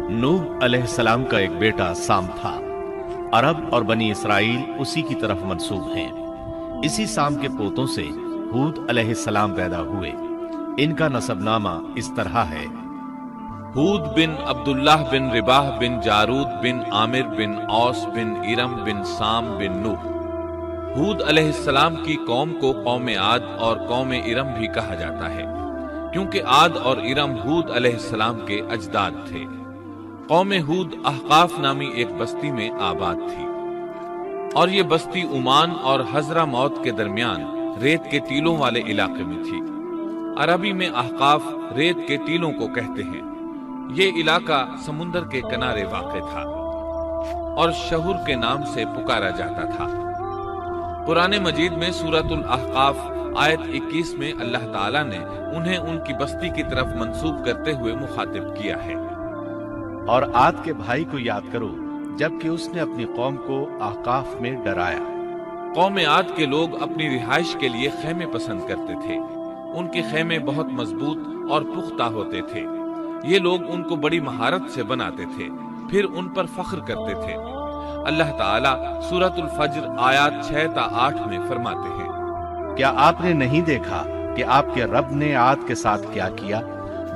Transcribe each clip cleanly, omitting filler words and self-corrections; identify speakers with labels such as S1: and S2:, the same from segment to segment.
S1: नूह अलैहिस्सलाम का एक बेटा साम था। अरब और बनी इसराइल उसी की तरफ मंसूब हैं। इसी साम के पोतों से हूद अलैहिस्सलाम पैदा हुए। इनका नसबनामा इस तरह है।
S2: हूद बिन अब्दुल्लाह बिन रिबाह बिन जारूद बिन आमिर बिन औस बिन इरम बिन साम बिन नूह। हूद अलैहिस्सलाम की कौम को कौम आद और कौम इरम भी कहा जाता है, क्योंकि आद और इरम हूद अलैहिस्सलाम के अजदाद थे। कौम हूद अहकाफ नामी एक बस्ती में आबाद थी, और ये बस्ती उमान और हजरा मौत के दरमियान रेत के टीलों वाले इलाके में थी। अरबी में अहकाफ रेत के टीलों को कहते हैं। ये इलाका समुंदर के किनारे वाक़ था और शहुर के नाम से पुकारा जाता था। कुरान मजीद में सूरतुल अहकाफ आयत 21 में अल्लाह ताला ने उन्हें उनकी बस्ती की तरफ मंसूब करते हुए मुखातिब किया है।
S1: और आद के भाई को याद करो जबकि उसने अपनी कौम को अहकाफ में डराया।
S2: कौम आद के लोग अपनी रिहाइश के लिए खेमे पसंद करते थे। उनके खेमे बहुत मजबूत और पुख्ता होते थे। ये लोग उनको बड़ी महारत से बनाते थे, फिर उन पर फख्र करते थे। अल्लाह ताला सूरतुल फज्र आयत 6 ta 8 में फरमाते हैं,
S1: क्या आपने नहीं देखा कि आपके रब ने आद के साथ क्या किया,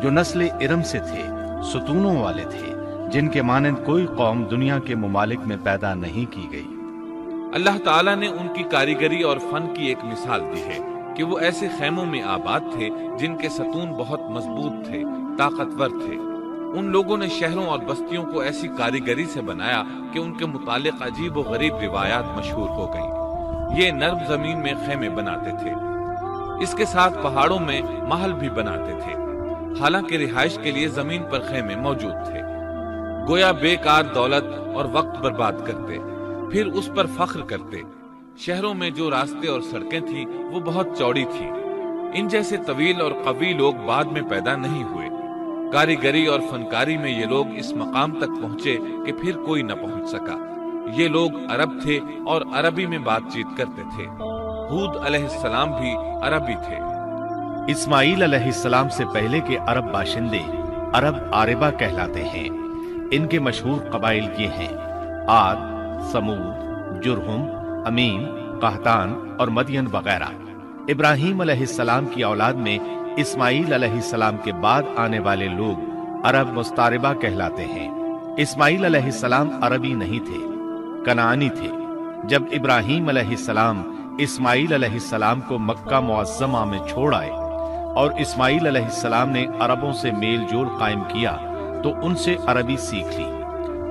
S1: जो नस्ल इरम से थे, सुतूनों वाले थे, जिनके मानंद कोई कौम दुनिया के मुमालिक में पैदा नहीं की गई।
S2: अल्लाह ताला ने उनकी कारीगरी और फन की एक मिसाल दी है कि वो ऐसे खेमों में आबाद थे जिनके सतून बहुत मजबूत थे, ताकतवर थे। उन लोगों ने शहरों और बस्तियों को ऐसी कारीगरी से बनाया कि उनके मुतालिक अजीब व गरीब रिवायात मशहूर हो गईं। ये नर्म जमीन में खेमे बनाते थे, इसके साथ पहाड़ों में महल भी बनाते थे। हालांकि रिहाइश के लिए जमीन पर खेमे मौजूद थे। गोया बेकार दौलत और वक्त बर्बाद करते, फिर उस पर फख्र करते। शहरों में जो रास्ते और सड़कें थीं वो बहुत चौड़ी थीं। इन जैसे तवील और कवी लोग बाद में पैदा नहीं हुए। कारीगरी और फनकारी में ये लोग इस मकाम तक पहुंचे कि फिर कोई न पहुंच सका। ये लोग अरब थे और अरबी में बातचीत करते थे। हूद अलैहिस्सलाम भी अरबी थे।
S1: इस्माईल अलैहिस्सलाम से पहले के अरब बाशिंदे अरब आरिबा कहलाते हैं। इनके मशहूर कबाइल ये हैं: आद, समूद, जुरहुम, अमीन, कहतान और मदियन वगैरह। इब्राहीम अलैहिस्सलाम की औलाद में इस्माईल अलैहिस्सलाम के बाद आने वाले लोग अरब मुस्तारिबा कहलाते हैं। इस्माईल अलैहिस्सलाम अरबी नहीं थे, कनानी थे। जब इब्राहीम अलैहिस्सलाम इस्माईल अलैहिस्सलाम को मक्का मुअज़्ज़मा में छोड़ आए और इस्माईल अलैहिस्सलाम ने अरबों से मेल जोल कायम किया तो उनसे अरबी सीख ली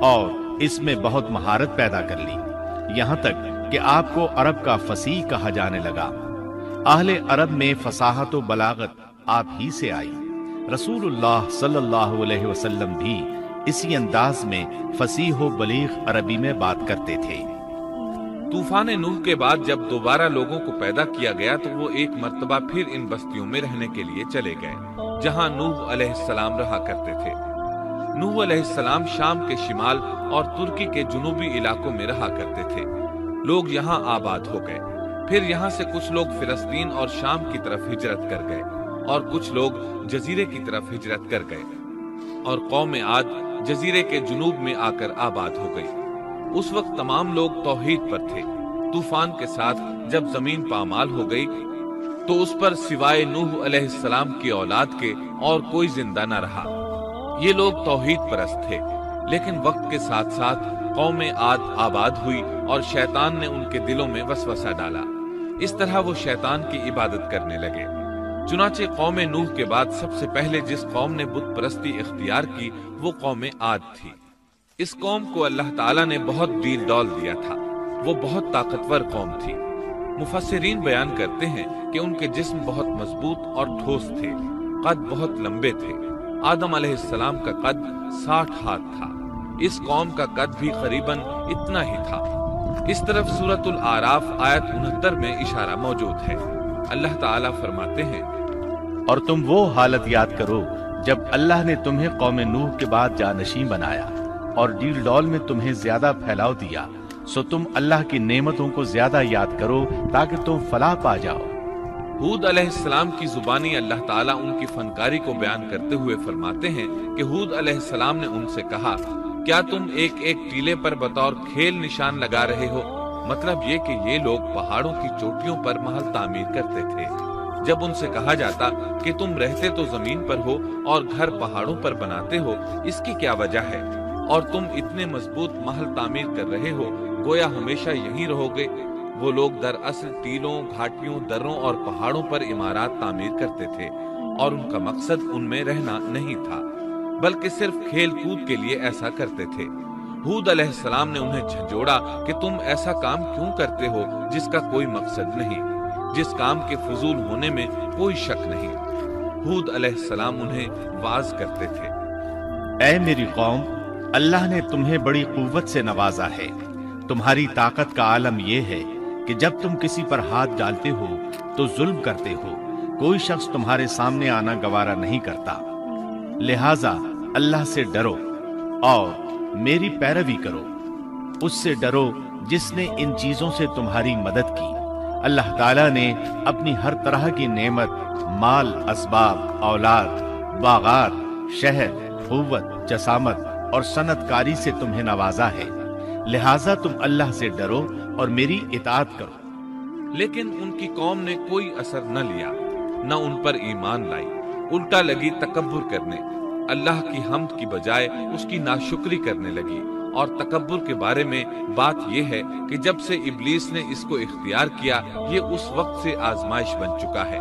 S1: और इसमें बहुत महारत पैदा कर ली, यहाँ तक कि आपको अरब का फसीह कहा जाने लगा। अहले अरब में फसाहत व बलागत आप ही से आई। रसूलुल्लाह सल्लल्लाहु अलैहि वसल्लम भी इसी अंदाज में फसीह व बलीग अरबी में बात करते थे।
S2: तूफान नूह के बाद जब दोबारा लोगों को पैदा किया गया तो वो एक मर्तबा फिर इन बस्तियों में रहने के लिए चले गए, जहां नूह अलैहिस्सलाम रहा करते थे। नूह अलैहिस्सलाम शाम के शिमाल और तुर्की के जुनूबी इलाकों में रहा करते थे। लोग यहाँ आबाद हो गए। फिर यहाँ से कुछ लोग फिलिस्तीन और शाम की तरफ हिजरत कर गए और कुछ लोग जजीरे की तरफ हिजरत कर गए, और कौम आद जजीरे के जुनूब में आकर आबाद हो गई। उस वक्त तमाम लोग तौहीद पर थे। तूफान के साथ जब जमीन पामाल हो गई तो उस पर सिवाय नूह अलैहिस्सलाम की औलाद के और कोई जिंदा न रहा। ये लोग तौहीद परस्त थे, लेकिन वक्त के साथ साथ कौम आद आबाद हुई और शैतान ने उनके दिलों में वसवसा डाला। इस तरह वो शैतान की इबादत करने लगे। चुनाचे कौम नूह के बाद सबसे पहले जिस कौम ने बुत परस्ती इख्तियार की वो कौम आद थी। इस कौम को अल्लाह ताला ने बहुत डील डॉल दिया था। वो बहुत ताकतवर कौम थी। मुफस्सिरीन बयान करते हैं कि उनके जिस्म बहुत मजबूत और ठोस थे, कद बहुत लंबे थे। आदम अलैहिस्सलाम का कद 60 हाथ था। इस कौम का कद भी करीबन इतना ही था। इस तरफ सूरतुल आराफ आयत 69 में इशारा मौजूद है। अल्लाह ताला फरमाते हैं,
S1: और तुम वो हालत याद करो जब अल्लाह ने तुम्हें कौम नूह के बाद जानशीं बनाया और डील डॉल में तुम्हें ज्यादा फैलाव दिया, सो तुम अल्लाह की नेमतों को ज्यादा याद करो ताकि तुम फलाह पा जाओ।
S2: हूद अलैहिस्सलाम की जुबानी अल्लाह ताला उनकी फनकारी को बयान करते हुए फरमाते हैं कि हूद अलैहिस्सलाम ने उनसे कहा, क्या तुम एक एक टीले पर बतौर खेल निशान लगा रहे हो? मतलब ये कि ये लोग पहाड़ों की चोटियों पर महल तामीर करते थे। जब उनसे कहा जाता कि तुम रहते तो जमीन पर हो और घर पहाड़ों पर बनाते हो, इसकी क्या वजह है? और तुम इतने मजबूत महल तामीर कर रहे हो, गोया हमेशा यहीं रहोगे। वो लोग दरअसल टीलों, घाटियों, दर्रों और पहाड़ों पर इमारत तामीर करते थे और उनका मकसद उनमें रहना नहीं था, बल्कि सिर्फ खेल कूद के लिए ऐसा करते थे। हूद अलैहिस्सलाम ने उन्हें झंझोड़ा कि तुम ऐसा काम क्यों करते हो जिसका कोई मकसद नहीं, जिस काम के फजूल होने में कोई शक नहीं। हूद अलैहिस्सलाम उन्हें वाज करते थे,
S1: ऐ मेरी कौम, अल्लाह ने तुम्हें बड़ी कुव्वत से नवाजा है। तुम्हारी ताकत का आलम यह है कि जब तुम किसी पर हाथ डालते हो तो जुल्म करते हो। कोई शख्स तुम्हारे सामने आना गवारा नहीं करता। लिहाजा अल्लाह से डरो और मेरी पैरवी करो। उससे डरो जिसने इन चीजों से तुम्हारी मदद की। अल्लाह ताला ने अपनी हर तरह की नेमत, माल, असबाब, औलाद, बागात, शहर, कुव्वत, जसामत और सनतकारी से तुम्हें नवाजा है। लिहाजा तुम अल्लाह से डरो और मेरी इताअत करो।
S2: लेकिन उनकी कौम ने कोई असर न लिया, न उन पर ईमान लाई, उल्टा लगी तकब्बुर करने। अल्लाह की हम्द की बजाय उसकी नाशुक्री करने लगी। और तकब्बुर के बारे में बात यह है कि जब से इब्लीस ने इसको इख्तियार किया, ये उस वक्त से आजमाइश बन चुका है।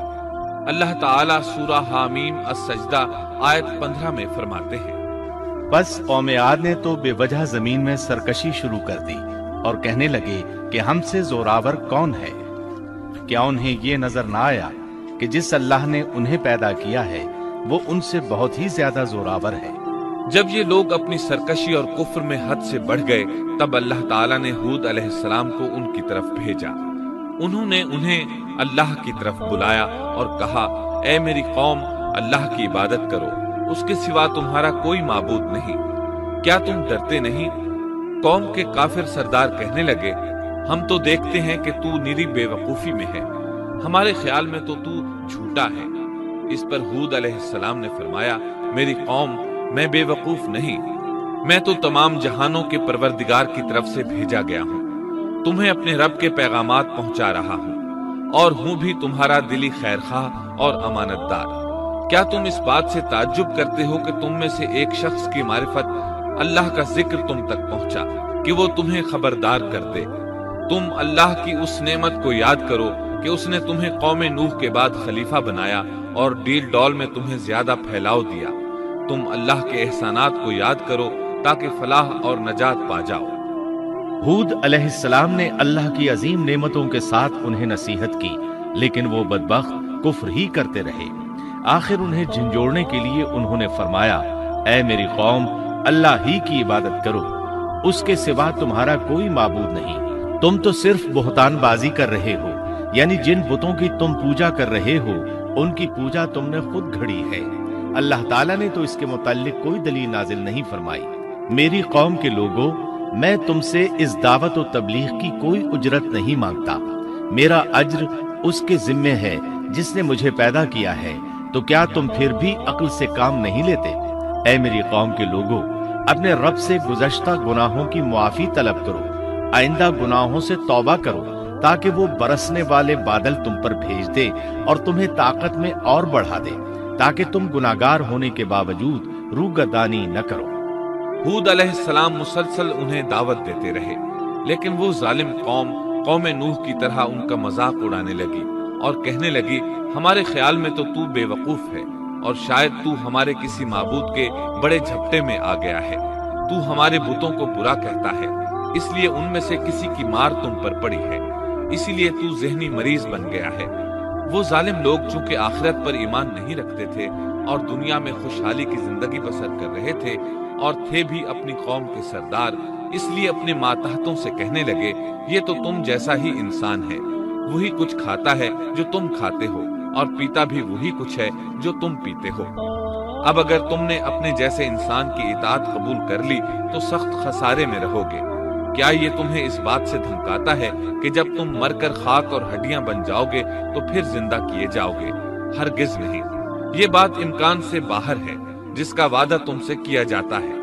S2: अल्लाह ताला सूरा हामीम अस-सजदा आयत 15 में फरमाते हैं,
S1: बस कौम आद ने तो बेवजह जमीन में सरकशी शुरू कर दी और कहने लगे कि हमसे जोरावर कौन है? क्या उन्हें ये नजर ना आया कि जिस अल्लाह ने उन्हें पैदा किया है वो उनसे बहुत ही ज्यादा जोरावर है?
S2: जब ये लोग अपनी सरकशी और कुफ्र में हद से बढ़ गए, तब अल्लाह ताला ने हूद अलैहिस्सलाम को उनकी तरफ भेजा। उन्होंने उन्हें अल्लाह की तरफ बुलाया और कहा, ऐ मेरी कौम, अल्लाह की इबादत करो, उसके सिवा तुम्हारा कोई माबूद नहीं। क्या तुम डरते नहीं? कौम के काफिर सरदार कहने लगे, हम तो देखते हैं कि तू निरी बेवकूफी में है, हमारे ख्याल में तो तू झूठा है। इस पर हूद अलैहिस्सलाम ने फरमाया, मेरी कौम, मैं बेवकूफ नहीं, मैं तो तमाम जहानों के परवरदिगार की तरफ से भेजा गया हूँ। तुम्हें अपने रब के पैगामात पहुंचा रहा हूँ और हूँ भी तुम्हारा दिली खैरखाह और अमानतदार। क्या तुम इस बात से ताज्जुब करते हो कि तुम में से एक शख्स की मारिफत, अल्लाह का जिक्र तुम तक पहुंचा कि वो तुम्हें खबरदार कर दे? तुम अल्लाह की उस नेमत को याद करो कि उसने तुम्हें कौम नूह के बाद खलीफा बनाया और डील डॉल में तुम्हें ज्यादा फैलाव दिया। तुम अल्लाह के एहसानात को याद करो ताकि फलाह और नजात पा जाओ।
S1: हूद अलैहिस्सलाम ने अल्लाह की अजीम नेमतों के साथ उन्हें नसीहत की, लेकिन वो बदबख्त कुफ्र ही करते रहे। आखिर उन्हें झंझोड़ने के लिए उन्होंने फरमाया, ऐ मेरी कौम, अल्लाह ही की इबादत करो, उसके सिवा तुम्हारा कोई माबूद नहीं। तुम तो सिर्फ बुहतानबाजी कर रहे हो, यानी जिन बुतों की तुम पूजा कर रहे हो उनकी पूजा तुमने खुद घड़ी है। अल्लाह ताला ने तो इसके मुताल्लिक कोई दलील नाजिल नहीं फरमाई। मेरी कौम के लोगों, मैं तुमसे इस दावत और तबलीग की कोई उजरत नहीं मांगता। मेरा अज्र उसके जिम्मे है जिसने मुझे पैदा किया है। तो क्या तुम फिर भी अक्ल से काम नहीं लेते? ऐ मेरी कौम के लोगों, अपने रब से गुज़श्ता गुनाहों की मुआफी तलब करो, आइंदा गुनाहों से तौबा करो, ताकि वो बरसने वाले बादल तुम पर भेज दे और तुम्हें ताकत में और बढ़ा दे, ताकि तुम गुनाहगार होने के बावजूद रूगदानी न करो।
S2: हूद अलैहिस्सलाम मुसलसल उन्हें दावत देते रहे, लेकिन वो जालिम कौम नूह की तरह उनका मजाक उड़ाने लगी और कहने लगी, हमारे ख्याल में तो तू बेवकूफ है और शायद तू हमारे किसी माबूद के बड़े झपटे में आ गया है। तू हमारे बुतों को बुरा कहता है, इसलिए उनमें से किसी की मार तुम पर पड़ी है, इसीलिए तू ज़हनी मरीज बन गया है। वो जालिम लोग चूंकि आखिरत पर ईमान नहीं रखते थे और दुनिया में खुशहाली की जिंदगी बसर कर रहे थे और थे भी अपनी कौम के सरदार, इसलिए अपने मातहतों से कहने लगे, ये तो तुम जैसा ही इंसान है, वही कुछ खाता है जो तुम खाते हो और पीता भी वही कुछ है जो तुम पीते हो। अब अगर तुमने अपने जैसे इंसान की इताअत कबूल कर ली तो सख्त खसारे में रहोगे। کیا یہ تمہیں اس بات سے دھمکاتا ہے کہ جب تم مر کر خاک اور ہڈیاں بن جاؤ گے تو پھر زندہ کیے جاؤ گے؟ ہرگز نہیں، یہ بات امکان سے باہر ہے جس کا وعدہ تم سے کیا جاتا ہے۔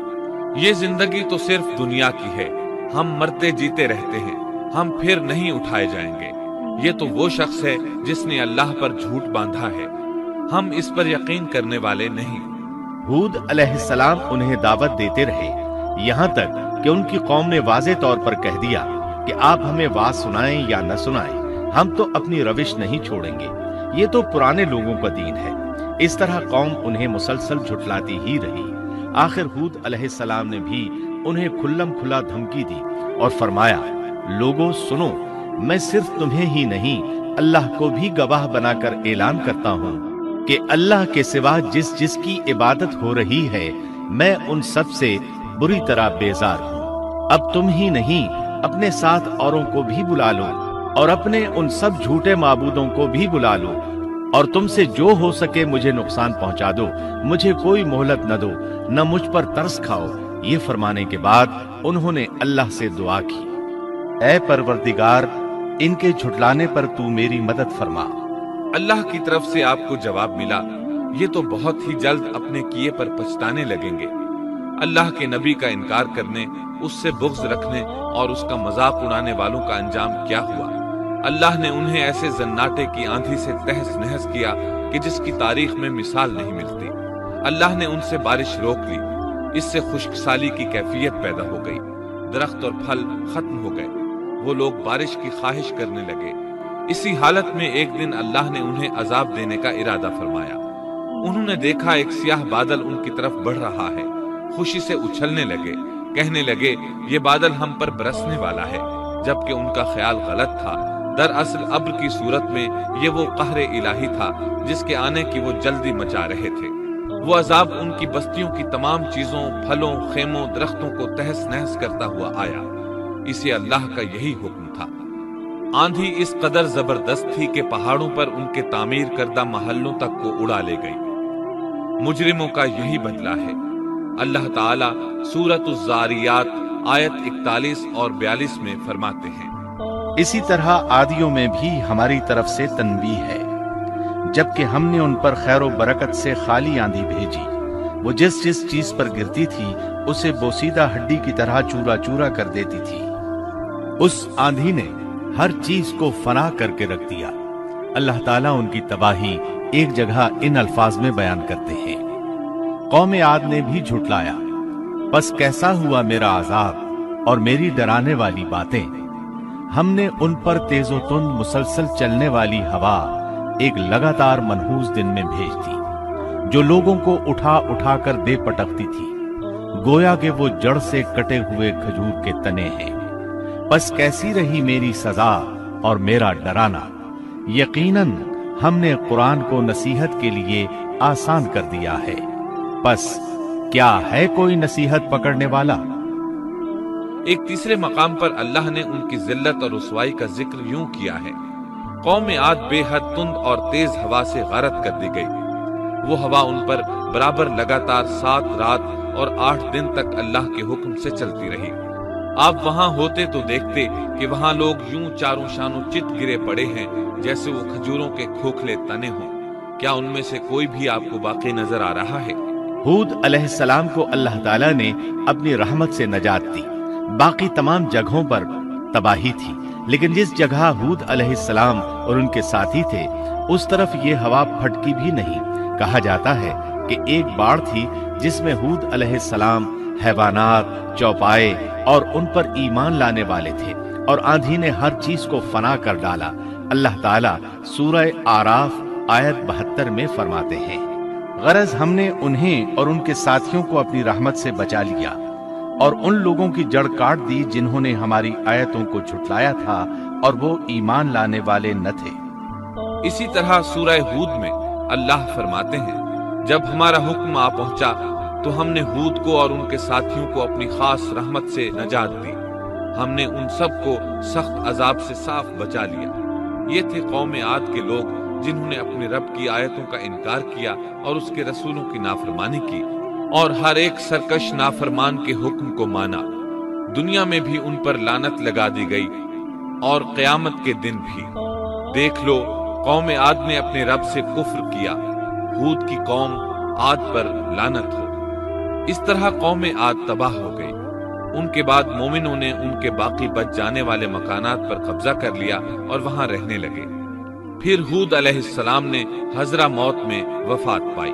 S2: یہ زندگی تو صرف دنیا کی ہے، ہم مرتے جیتے رہتے ہیں، ہم پھر نہیں اٹھائے جائیں گے۔ یہ تو وہ شخص ہے جس نے اللہ پر جھوٹ باندھا ہے، ہم اس پر یقین کرنے والے نہیں۔
S1: ہود علیہ السلام انہیں دعوت دیتے رہے یہاں تک کہ ان کی قوم نے واضح طور پر کہہ دیا کہ آپ ہمیں واز سنائیں یا نہ سنائیں، ہم تو اپنی روش نہیں چھوڑیں گے، یہ تو پرانے لوگوں کا دین ہے۔ اس طرح قوم انہیں مسلسل جھٹلاتی ہی رہی۔ آخر ہود علیہ السلام نے بھی انہیں کھلم کھلا دھمکی دی اور فرمایا، لوگوں سنو، میں صرف تمہیں ہی نہیں اللہ کو بھی گواہ بنا کر اعلان کرتا ہوں کہ اللہ کے سوا جس کی عبادت ہو رہی ہے میں ان سب سے بری طرح بیزار ہوں۔ اب تم ہی نہیں اپنے ساتھ اوروں کو بھی بلا لو اور اپنے ان سب جھوٹے معبودوں کو بھی بلا لو، اور تم سے جو ہو سکے مجھے نقصان پہنچا دو، مجھے کوئی مہلت نہ دو، نہ مجھ پر ترس کھاؤ۔ یہ فرمانے کے بعد انہوں نے اللہ سے دعا کی، اے پروردگار، ان کے جھٹلانے پر تو میری مدد فرما۔
S2: اللہ کی طرف سے آپ کو جواب ملا، یہ تو بہت ہی جلد اپنے کیے پر پچھتانے لگیں گے۔ اللہ کے نبی کا انکار کرنے، اس سے بغض رکھنے اور اس کا مذاق اڑانے والوں کا انجام کیا ہوا؟ اللہ نے انہیں ایسے زناٹے کی آندھی سے تہس نہس کیا کہ جس کی تاریخ میں مثال نہیں ملتی۔ اللہ نے ان سے بارش روک لی، اس سے خشک سالی کی کیفیت پیدا ہو گئی، درخت اور پھل ختم ہو گئے، وہ لوگ بارش کی خواہش کرنے لگے۔ اسی حالت میں ایک دن اللہ نے انہیں عذاب دینے کا ارادہ فرمایا۔ انہوں نے دیکھا ایک سیاہ بادل ان کی طرف بڑھ رہا ہے، خوشی سے اچھلنے لگے، کہنے لگے یہ بادل ہم پر برسنے والا ہے، جبکہ ان کا خیال غلط تھا۔ دراصل ابر کی صورت میں یہ وہ قہر الہی تھا جس کے آنے کی وہ جلدی مچا رہے تھے۔ وہ عذاب ان کی بستیوں کی تمام چیزوں، پھلوں، خیموں، درختوں کو تہس نہس کرتا ہوا آیا۔ اسے اللہ کا یہی حکم تھا۔ آندھی اس قدر زبردست تھی کہ پہاڑوں پر ان کے تعمیر کردہ محلوں تک کو اڑا لے گئی۔ مجرموں کا یہی بدلہ ہے۔ اللہ تعالیٰ سورۃ الزاریات آیت 41 اور 42 میں فرماتے ہیں،
S1: اسی طرح عادیوں میں بھی ہماری طرف سے تنبیہ ہے، جبکہ ہم نے ان پر خیر و برکت سے خالی آندھی بھیجی، وہ جس چیز پر گرتی تھی اسے بوسیدہ ہڈی کی طرح چورا چورا کر دیتی تھی۔ اس آندھی نے ہر چیز کو فنا کر کے رکھ دیا۔ اللہ تعالیٰ ان کی تباہی ایک جگہ ان الفاظ میں بیان کرتے ہیں، قوم عاد نے بھی جھٹلایا، پس کیسا ہوا میرا عذاب اور میری ڈرانے والی باتیں۔ ہم نے ان پر تیز و تند مسلسل چلنے والی ہوا ایک لگاتار منحوس دن میں بھیج دی، جو لوگوں کو اٹھا اٹھا کر دے پٹکتی تھی، گویا کہ وہ جڑ سے کٹے ہوئے کھجور کے تنے ہیں۔ پس کیسی رہی میری سزا اور میرا ڈرانا؟ یقیناً ہم نے قرآن کو نصیحت کے لیے آسان کر دیا ہے، پس کیا ہے کوئی نصیحت پکڑنے والا؟
S2: ایک تیسرے مقام پر اللہ نے ان کی ذلت اور رسوائی کا ذکر یوں کیا ہے، قوم عاد بے حد تند اور تیز ہوا سے غارت کر دی گئی۔ وہ ہوا ان پر برابر لگاتار 7 رات اور 8 دن تک اللہ کے حکم سے چلتی رہی۔ آپ وہاں ہوتے تو دیکھتے کہ وہاں لوگ یوں چاروں شانوں چت گرے پڑے ہیں جیسے وہ کھجوروں کے کھوکھلے تنے ہوں۔ کیا ان میں سے کوئی بھی آپ کو باقی نظر آ رہا ہے؟
S1: ہود علیہ السلام کو اللہ تعالیٰ نے اپنی رحمت سے نجات دی، باقی تمام جگہوں پر تباہی تھی، لیکن جس جگہ ہود علیہ السلام اور ان کے ساتھی تھے اس طرف یہ ہوا پھٹکی بھی نہیں۔ کہا جاتا ہے کہ ایک باڑ تھی جس میں ہود علیہ السلام، حیوانات، چوپائے اور ان پر ایمان لانے والے تھے، اور آندھی نے ہر چیز کو فنا کر ڈالا۔ اللہ تعالیٰ سورہ آراف آیت 72 میں فرماتے ہیں، غرض ہم نے انہیں اور ان کے ساتھیوں کو اپنی رحمت سے بچا لیا اور ان لوگوں کی جڑ کاٹ دی جنہوں نے ہماری آیتوں کو جھٹلایا تھا اور وہ ایمان لانے والے نہ تھے۔
S2: اسی طرح سورہ ہود میں اللہ فرماتے ہیں، جب ہمارا حکم آ پہنچا تو ہم نے ہود کو اور ان کے ساتھیوں کو اپنی خاص رحمت سے نجات دی، ہم نے ان سب کو سخت عذاب سے صاف بچا لیا۔ یہ تھے قوم عاد کے لوگ جنہوں نے اپنے رب کی آیتوں کا انکار کیا اور اس کے رسولوں کی نافرمانی کی، اور ہر ایک سرکش نافرمان کے حکم کو مانا۔ دنیا میں بھی ان پر لعنت لگا دی گئی اور قیامت کے دن بھی۔ دیکھ لو قوم عاد نے اپنے رب سے کفر کیا، ہود کی قوم عاد پر لعنت ہو۔ اس طرح قوم عاد تباہ ہو گئی۔ ان کے بعد مومنوں نے ان کے باقی بچ جانے والے مکانات پر قبضہ کر لیا اور وہاں رہنے لگے۔ پھر ہود علیہ السلام نے حضرہ موت میں وفات پائی۔